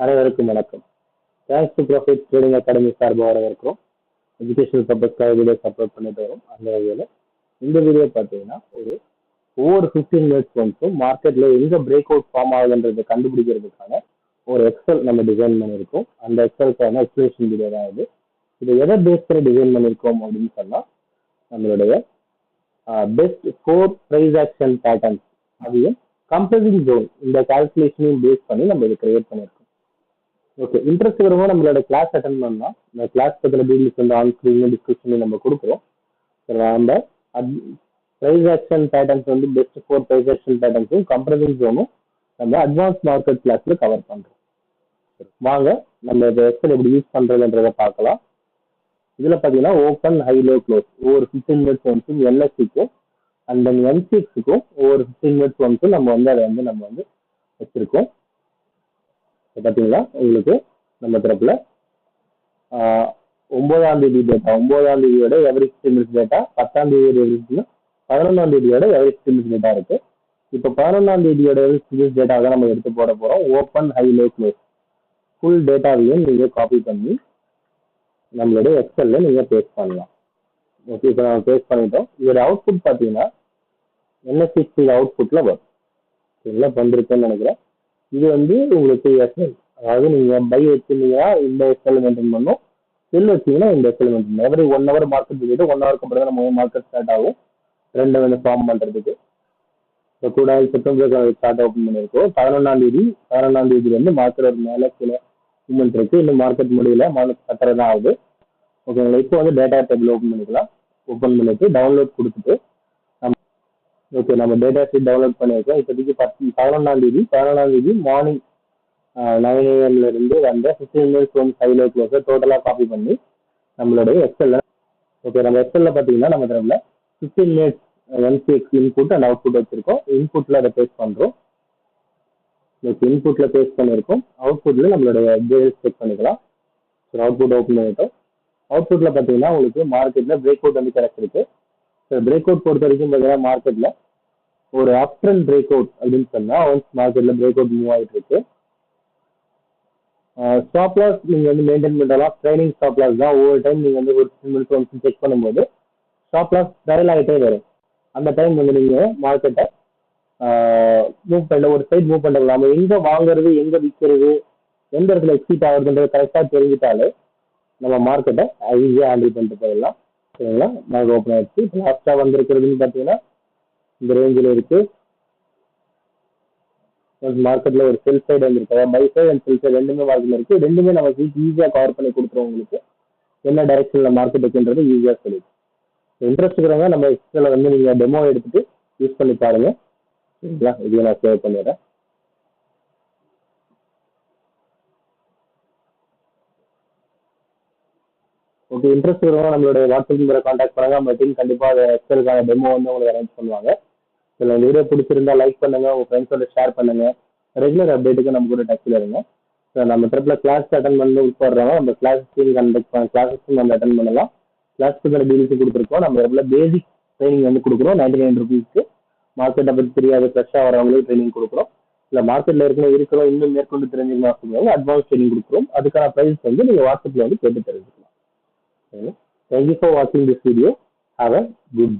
அனைவருக்கும் வணக்கம். Thanks to profit trading academy சார்பாக வரவேற்கிறோம். எஜுகேஷனல் பர்பஸ்க்காக வீடியோஸ் அப்லோட் பண்ணிட்டு வரும். அந்த வகையில் இந்த வீடியோ பார்த்தீங்கன்னா ஒவ்வொரு 15 மினிட்ஸ் ஒன்ஸும் மார்க்கெட்டில் எங்கே பிரேக் அவுட் ஃபார்ம் ஆகுதுன்றதை கண்டுபிடிக்கிறதுக்கான ஒரு எக்ஸல் நம்ம டிசைன் பண்ணியிருக்கோம். அந்த எக்ஸலுக்கான எக்ஸ்பிளேஷன் வீடியோ தான் இது. இதை எதை பேஸ் பண்ணி டிசைன் பண்ணியிருக்கோம் அப்படின்னு சொன்னால் நம்மளுடைய பெஸ்ட் 4 ப்ரைஸ் ஆக்ஷன் பேட்டர்ன்ஸ் அதையும் கம்பல்சிங் ஜோன் இந்த கால்குலேஷனையும் பேஸ் பண்ணி நம்ம இதை கிரியேட் பண்ணியிருக்கோம். ஓகே, இன்ட்ரெஸ்ட் வரவங்க நம்மளோட கிளாஸ் அட்டன் பண்ணலாம். இந்த கிளாஸ் பற்றின டீட்டெயில்ஸ் வந்து ஆன் ஸ்க்ரீன் டிஸ்கிரிப்ஷனில் நம்ம கொடுக்குறோம். நம்ம ப்ரைஸ் ஆக்ஷன் பேட்டர்ன்ஸ் வந்து பெஸ்ட் 4 ப்ரைஸ் ஆக்ஷன் பேட்டர்ன்ஸும் கம்பல்சிங் ஜோனும் நம்ம அட்வான்ஸ் மார்க்கெட் கிளாஸில் கவர் பண்ணுறோம். வாங்க நம்ம இதை எக்ஸல் எப்படி யூஸ் பண்ணுறதுன்றதை பார்க்கலாம். இதில் பார்த்தீங்கன்னா ஓப்பன் ஹை லோ க்ளோஸ் ஒவ்வொரு 15 மினிட்ஸ் ஒன்ஸும் எல்எஸ்சிக்கும் அண்ட் தென் எம்சிஎக்ஸுக்கும் ஒவ்வொரு 15 மினிட்ஸ் ஒன்ஸும் நம்ம வந்து அதை வந்து நம்ம வந்து வச்சுருக்கோம். பார்த்தீங்களா, உங்களுக்கு நம்ம தரப்புல 9ஆம் தேதி டேட்டா, 9ஆம் தேதியோட எவரி 15 மினிட்ஸ் டேட்டா, 10ஆம் தேதியோட 11ஆம் தேதியோட எவரி 15 மினிட்ஸ் டேட்டா இருக்கு. இப்போ 11ஆம் தேதியோட எவரி 15 மினிட்ஸ் டேட்டா தான் நம்ம எடுத்து போட போறோம். Open high low close full டேட்டாவையும் நீங்க காப்பி பண்ணி நம்மளுடைய எக்ஸல்ல நீங்க பேஸ்ட் பண்ணலாம். ஓகே, இப்போ நம்ம பேஸ்ட் பண்ணிட்டோம். இதோட அவுட்புட் பார்த்தீங்கன்னா என்எஸ்சி அவுட்புட்ல வரும். என்ன பண்ணிருக்கேன்னு நினைக்கிறேன். இது வந்து உங்களுக்கு எஸ்எல், அதாவது நீங்க பை வச்சிருந்தீங்கன்னா இந்த எஸ்எல் மெயின்டைன் பண்ணும், செல் வச்சீங்கன்னா இந்த எஸ்எல் மெயின்டைன் பண்ணும். எவரி 1 ஹவர் மார்க்கெட் போயிட்டு 1 ஹவருக்கு அப்புறம் தான் நம்ம மார்க்கெட் ஸ்டார்ட் ஆகும். 2 வந்து ஃபார்ம் பண்றதுக்கு இப்போ கூட செப்டம்பர் ஸ்டார்ட் ஓப்பன் பண்ணியிருக்கோம். 11ஆம் தேதியில இருந்து மார்க்கெட் மேலே சில மூமெண்ட் இருக்கு. இன்னும் மார்க்கெட் முடியல, மார்க்கெட் கட்டுறது தான் ஆகுது. ஓகேங்களா, இப்போ வந்து டேட்டா டேபிள் ஓப்பன் பண்ணிக்கலாம். ஓப்பன் பண்ணிட்டு டவுன்லோட் கொடுத்துட்டு ஓகே நம்ம டேட்டா ஷீட் டவுன்லோட் பண்ணியிருக்கோம். இப்போதைக்கு 11ஆம் தேதி மார்னிங் 9 AM இருந்து வந்த 15 மினிட்ஸ் ஒன் ஹை லோ க்ளோஸை டோட்டலாக காப்பி பண்ணி நம்மளுடைய எக்ஸல்ல ஓகே நம்ம எக்ஸல்ல பார்த்தீங்கன்னா நம்ம தரப்புல 15 minutes MCX input and output வச்சிருக்கோம். இன்புட்ல அதை பேஸ்ட் பண்ணுறோம். இன்புட்ல பேஸ்ட் பண்ணியிருக்கோம். அவுட்புட்ல நம்மளுடைய டேஸ் செக் பண்ணிக்கலாம். சரி, அவுட்புட் ஓப்பன் பண்ணிட்டோம். அவுட்புட்ல பார்த்தீங்கன்னா உங்களுக்கு மார்க்கெட்ல பிரேக் அவுட் வந்து கிடைச்சிருக்கு. பிரேக் அவுட் பொறுத்த வரைக்கும் பார்த்தீங்கன்னா மார்க்கெட்ல ஒரு அப் ட்ரெண்ட் பிரேக் அவுட் அப்படின்னு சொன்னா ஒன்ஸ் மார்க்கெட்ல பிரேக் அவுட் மூவ் ஆகிட்டு இருக்கு. ஸ்டாப் லாஸ் நீங்க வந்து மெயின்டைன் பண்ணலாம். ட்ரைனிங் ஸ்டாப் லாஸ் தான். ஒவ்வொரு டைம் நீங்க வந்து ஒரு 15 மினிட்ஸ் ஒன்ஸ் செக் பண்ணும்போது ஸ்டாப் லாஸ் ட்ரையல் ஆகிட்டே வரும். அந்த டைம் வந்து நீங்க மார்க்கெட்டை மூவ் பண்ண ஒரு சைட் மூவ் பண்ணலாம். நம்ம எங்க வாங்குறது, எங்க விற்கிறது, எந்த இடத்துல எக்ஸிட் ஆகுதுன்றது கரெக்டாக தெரிஞ்சுட்டாலே நம்ம மார்க்கெட்டை ஈஸியாக ஹேண்டில் பண்ணிட்டு போயிடலாம். சரிங்களா, மார்க்கெட் ஓப்பன் ஆயிடுச்சு. இப்போ லாஸ்டா வந்திருக்கிறதுன்னு பார்த்தீங்கன்னா இந்த ரேஞ்சில் இருக்கு. மார்க்கெட்ல ஒரு செல் சைடு வந்திருக்கு, buy side and sell side ரெண்டுமே மார்க்கெட்ல இருக்கு. ரெண்டுமே நமக்கு ஈஸியா கவர் பண்ணி கொடுத்துரும். உங்களுக்கு என்ன டைரக்ஷன்ல மார்க்கெட் இருக்குன்றது ஈஸியா சொல்லிடும். இன்ட்ரெஸ்ட் இருக்கிறவங்க நம்ம எக்ஸல்ல வந்து நீங்க டெமோ எடுத்துட்டு யூஸ் பண்ணி பாருங்க. சரிங்களா, இதையும் நான் சேவ் பண்ணிடுறேன். ஓகே, இன்ட்ரெஸ்ட் இருக்கிறவங்க நம்மளுடைய வாட்ஸ்அப் நம்பரை கான்டாக்ட் பண்ணுங்க. நம்ம டீம் கண்டிப்பா எக்ஸலுக்கான டெமோ வந்து உங்களுக்கு அரேஞ்ச் பண்ணுவாங்க. இதில் இந்த வீடியோ பிடிச்சிருந்தா லைக் பண்ணுங்க, உங்க ஃப்ரெண்ட்ஸோட ஷேர் பண்ணுங்க. ரெகுலர் அப்டேட்டுக்கு நம்ம கூட டச்சில் இருங்க. ஸோ நம்ம ட்ரிப்ல கிளாஸ் அட்டன் பண்ணி உட்படுறோம். நம்ம கிளாஸ் கிளாஸஸும் நம்ம அட்டன் பண்ணலாம். கிளாஸ்க்கு டீல்ஸ் கொடுத்துருக்கோம். நம்ம ரெகுலர் பேசிக் ட்ரைனிங் வந்து கொடுக்குறோம். 99 rupees. மார்க்கெட்டை பற்றி தெரியாது ஃப்ரெஷ்ஷாக வரவங்களுக்கு ட்ரைனிங் கொடுக்குறோம். இல்லை மார்க்கெட்டில் இருக்கிறோம் இன்னும் மேற்கொண்டு தெரிஞ்சுக்கலாம் அட்வான்ஸ் ட்ரைனிங் கொடுக்குறோம். அதுக்கான ப்ரைஸ் வந்து நீங்கள் வாட்ஸ்அப்பில் வந்து கேட்டு தெரிஞ்சுக்கலாம். தேங்க்யூ ஃபார் வாட்சிங் this video. Have a good day.